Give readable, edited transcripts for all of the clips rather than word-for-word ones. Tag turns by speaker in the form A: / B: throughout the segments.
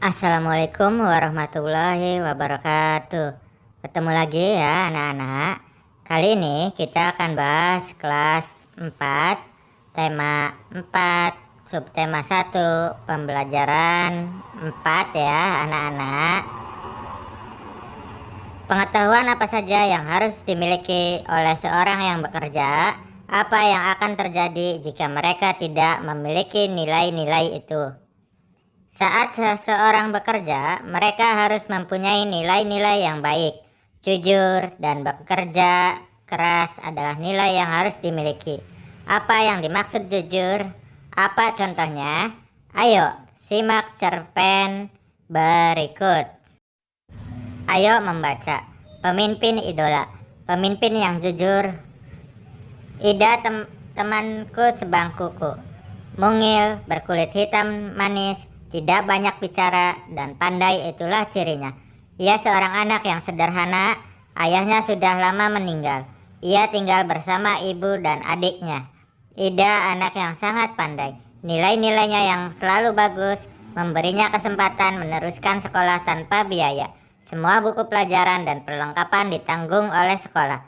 A: Assalamualaikum warahmatullahi wabarakatuh. Ketemu lagi ya anak-anak. Kali ini kita akan bahas kelas 4, tema 4, subtema 1, pembelajaran 4 ya anak-anak. Pengetahuan apa saja yang harus dimiliki oleh seorang yang bekerja? Apa yang akan terjadi jika mereka tidak memiliki nilai-nilai itu? Saat seseorang bekerja, mereka harus mempunyai nilai-nilai yang baik. Jujur dan bekerja keras adalah nilai yang harus dimiliki. Apa yang dimaksud jujur? Apa contohnya? Ayo, simak cerpen berikut. Ayo membaca. Pemimpin idola. Pemimpin yang jujur. Ida temanku sebangkuku. Mungil, berkulit hitam manis, tidak banyak bicara, dan pandai itulah cirinya. Ia seorang anak yang sederhana, ayahnya sudah lama meninggal. Ia tinggal bersama ibu dan adiknya. Ida anak yang sangat pandai. Nilai-nilainya yang selalu bagus, memberinya kesempatan meneruskan sekolah tanpa biaya. Semua buku pelajaran dan perlengkapan ditanggung oleh sekolah.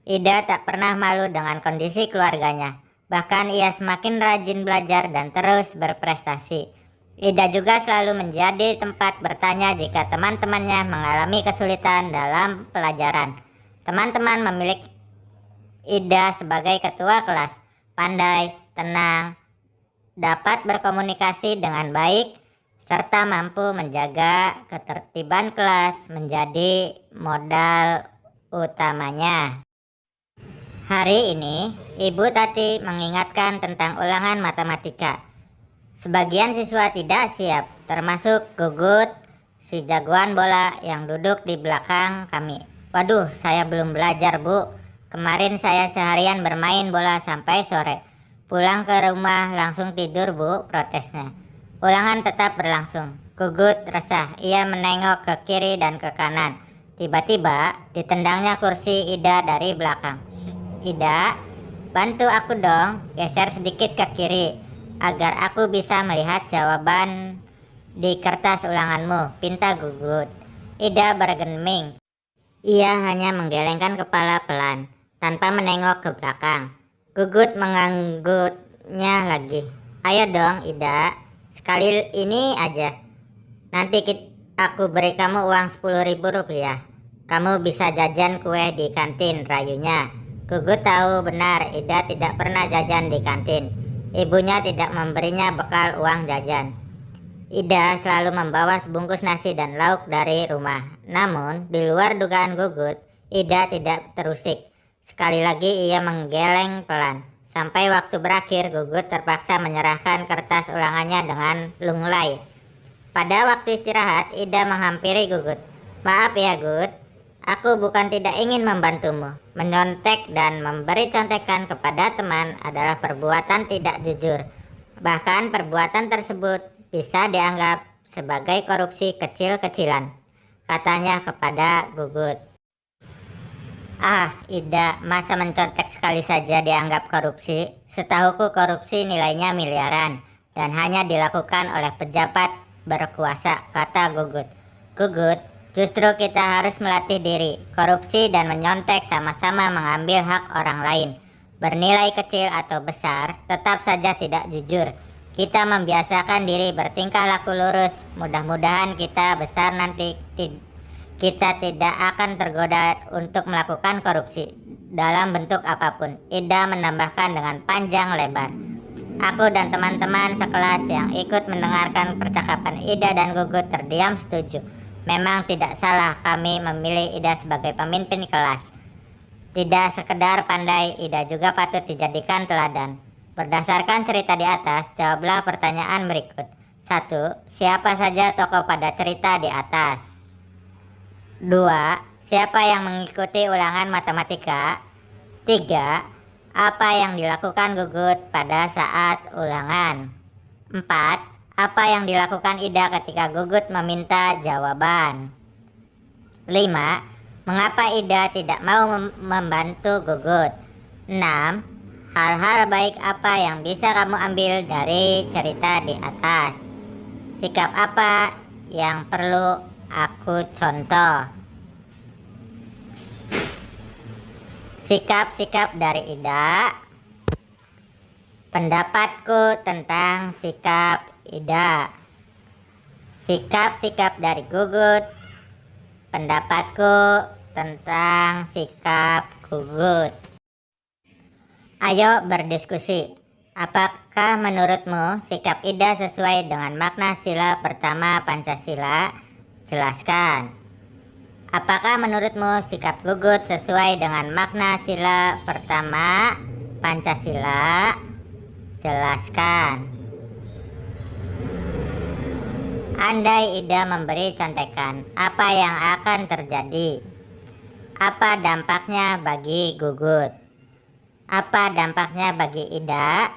A: Ida tak pernah malu dengan kondisi keluarganya. Bahkan ia semakin rajin belajar dan terus berprestasi. Ida juga selalu menjadi tempat bertanya jika teman-temannya mengalami kesulitan dalam pelajaran. Teman-teman memiliki Ida sebagai ketua kelas, pandai, tenang, dapat berkomunikasi dengan baik, serta mampu menjaga ketertiban kelas menjadi modal utamanya. Hari ini, Ibu Tati mengingatkan tentang ulangan matematika. Sebagian siswa tidak siap, termasuk Gugut, si jagoan bola yang duduk di belakang kami. Waduh, saya belum belajar, Bu. Kemarin saya seharian bermain bola sampai sore. Pulang ke rumah langsung tidur, Bu, protesnya. Ulangan tetap berlangsung. Gugut resah, ia menengok ke kiri dan ke kanan. Tiba-tiba ditendangnya kursi Ida dari belakang. Ida, bantu aku dong, geser sedikit ke kiri agar aku bisa melihat jawaban di kertas ulanganmu, pinta Gugut. Ida bergeming. Ia hanya menggelengkan kepala pelan, tanpa menengok ke belakang. Gugut mengangguknya lagi. Ayo dong Ida, sekali ini aja. Nanti aku beri kamu uang 10.000 rupiah. Kamu bisa jajan kue di kantin, rayunya. Gugut tahu benar Ida tidak pernah jajan di kantin. Ibunya tidak memberinya bekal uang jajan. Ida selalu membawa sebungkus nasi dan lauk dari rumah. Namun, di luar dugaan Gugut, Ida tidak terusik. Sekali lagi ia menggeleng pelan. Sampai waktu berakhir, Gugut terpaksa menyerahkan kertas ulangannya dengan lunglai. Pada waktu istirahat, Ida menghampiri Gugut. Maaf ya Gut, aku bukan tidak ingin membantumu. Menyontek dan memberi contekan kepada teman adalah perbuatan tidak jujur. Bahkan perbuatan tersebut bisa dianggap sebagai korupsi kecil-kecilan, katanya kepada Gugut. Ah, Ida, masa mencontek sekali saja dianggap korupsi? Setahuku korupsi nilainya miliaran dan hanya dilakukan oleh pejabat berkuasa, kata Gugut. Gugut, justru kita harus melatih diri. Korupsi dan menyontek sama-sama mengambil hak orang lain. Bernilai kecil atau besar, tetap saja tidak jujur. Kita membiasakan diri bertingkah laku lurus. Mudah-mudahan kita besar nanti kita tidak akan tergoda untuk melakukan korupsi dalam bentuk apapun. Ida menambahkan dengan panjang lebar. Aku dan teman-teman sekelas yang ikut mendengarkan percakapan Ida dan Gugut terdiam setuju. Memang tidak salah kami memilih Ida sebagai pemimpin kelas. Tidak sekedar pandai, Ida juga patut dijadikan teladan. Berdasarkan cerita di atas, jawablah pertanyaan berikut. 1. Siapa saja tokoh pada cerita di atas? 2. Siapa yang mengikuti ulangan matematika? 3. Apa yang dilakukan Gugut pada saat ulangan? 4. Apa yang dilakukan Ida ketika Gugut meminta jawaban? 5. Mengapa Ida tidak mau membantu Gugut? 6. Hal-hal baik apa yang bisa kamu ambil dari cerita di atas? Sikap apa yang perlu aku contoh. Sikap-sikap dari Ida. Pendapatku tentang sikap Ida. Sikap-sikap dari Gugut. Pendapatku tentang sikap Gugut. Ayo berdiskusi. Apakah menurutmu sikap Ida sesuai dengan makna sila pertama Pancasila? Jelaskan. Apakah menurutmu sikap Gugut sesuai dengan makna sila pertama Pancasila? Jelaskan. Andai Ida memberi contekan, apa yang akan terjadi? Apa dampaknya bagi Gugut? Apa dampaknya bagi Ida?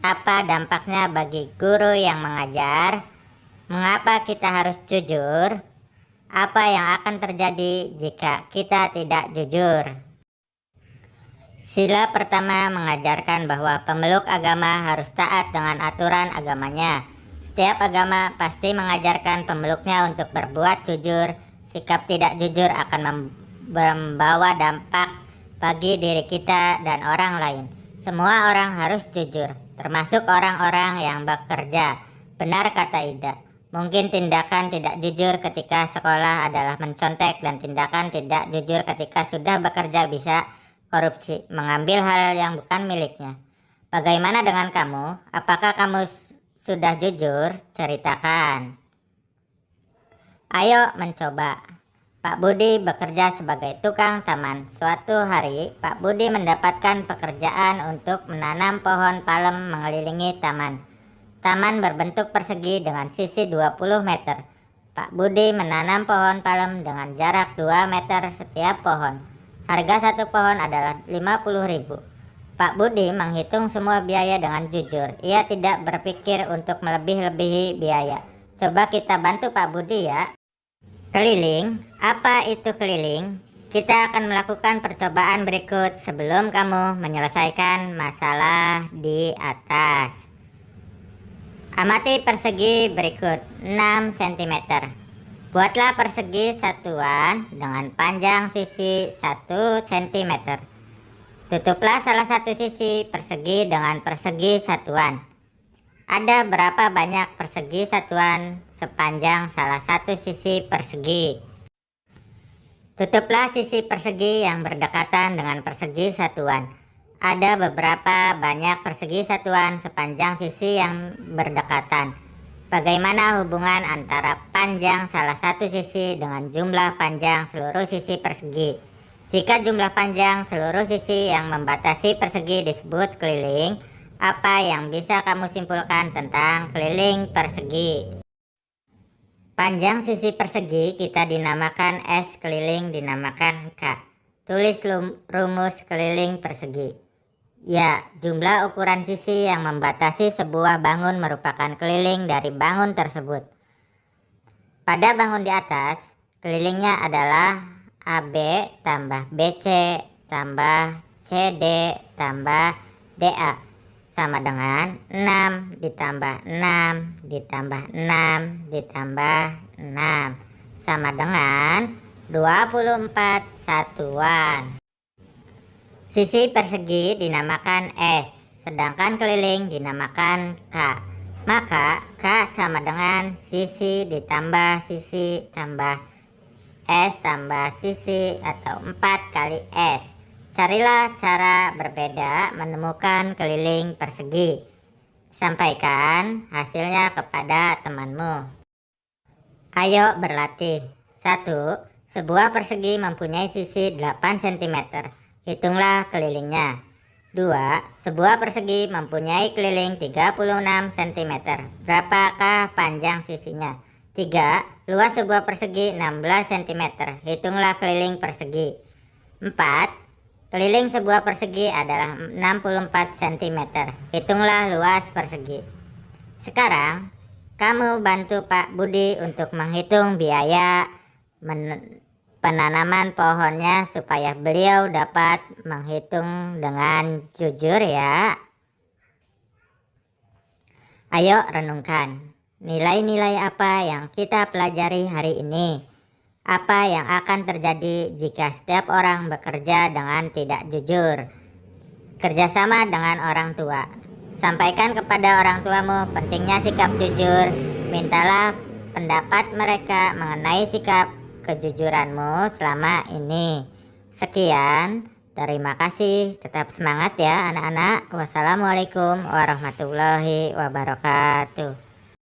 A: Apa dampaknya bagi guru yang mengajar? Mengapa kita harus jujur? Apa yang akan terjadi jika kita tidak jujur? Sila pertama mengajarkan bahwa pemeluk agama harus taat dengan aturan agamanya. Setiap agama pasti mengajarkan pemeluknya untuk berbuat jujur. Sikap tidak jujur akan membawa dampak bagi diri kita dan orang lain. Semua orang harus jujur, termasuk orang-orang yang bekerja. Benar kata Ida. Mungkin tindakan tidak jujur ketika sekolah adalah mencontek, dan tindakan tidak jujur ketika sudah bekerja bisa korupsi, mengambil hal yang bukan miliknya. Bagaimana dengan kamu? Apakah kamu sudah jujur? Ceritakan. Ayo mencoba. Pak Budi bekerja sebagai tukang taman. Suatu hari, Pak Budi mendapatkan pekerjaan untuk menanam pohon palem mengelilingi taman. Taman berbentuk persegi dengan sisi 20 meter. Pak Budi menanam pohon palem dengan jarak 2 meter setiap pohon. Harga satu pohon adalah 50.000. Pak Budi menghitung semua biaya dengan jujur. Ia tidak berpikir untuk melebih-lebihi biaya. Coba kita bantu Pak Budi ya. Keliling. Apa itu keliling? Kita akan melakukan percobaan berikut sebelum kamu menyelesaikan masalah di atas. Amati persegi berikut 6 cm. Buatlah persegi satuan dengan panjang sisi 1 cm. Tutuplah salah satu sisi persegi dengan persegi satuan. Ada berapa banyak persegi satuan sepanjang salah satu sisi persegi? Tutuplah sisi persegi yang berdekatan dengan persegi satuan. Ada beberapa banyak persegi satuan sepanjang sisi yang berdekatan. Bagaimana hubungan antara panjang salah satu sisi dengan jumlah panjang seluruh sisi persegi? Jika jumlah panjang seluruh sisi yang membatasi persegi disebut keliling, apa yang bisa kamu simpulkan tentang keliling persegi? Panjang sisi persegi kita dinamakan S, keliling dinamakan K. Tulis rumus keliling persegi. Ya, jumlah ukuran sisi yang membatasi sebuah bangun merupakan keliling dari bangun tersebut. Pada bangun di atas, kelilingnya adalah AB tambah BC tambah CD tambah DA. Sama dengan 6 ditambah 6 ditambah 6 ditambah 6 sama dengan 24 satuan. Sisi persegi dinamakan S, sedangkan keliling dinamakan K. Maka K sama dengan sisi ditambah sisi tambah S tambah sisi atau 4 kali S. Carilah cara berbeda menemukan keliling persegi. Sampaikan hasilnya kepada temanmu. Ayo berlatih. 1. Sebuah persegi mempunyai sisi 8 cm. Hitunglah kelilingnya. 2. Sebuah persegi mempunyai keliling 36 cm. Berapakah panjang sisinya? 3. Luas sebuah persegi 16 cm. Hitunglah keliling persegi. 4. Keliling sebuah persegi adalah 64 cm. Hitunglah luas persegi. Sekarang, kamu bantu Pak Budi untuk menghitung biaya penanaman pohonnya supaya beliau dapat menghitung dengan jujur ya. Ayo renungkan. nilai-nilai apa yang kita pelajari hari ini? Apa yang akan terjadi jika setiap orang bekerja dengan tidak jujur? Kerjasama dengan orang tua. Sampaikan kepada orang tuamu pentingnya sikap jujur. Mintalah pendapat mereka mengenai sikap kejujuranmu selama ini. Sekian, terima kasih. Tetap semangat ya anak-anak. Wassalamualaikum warahmatullahi wabarakatuh.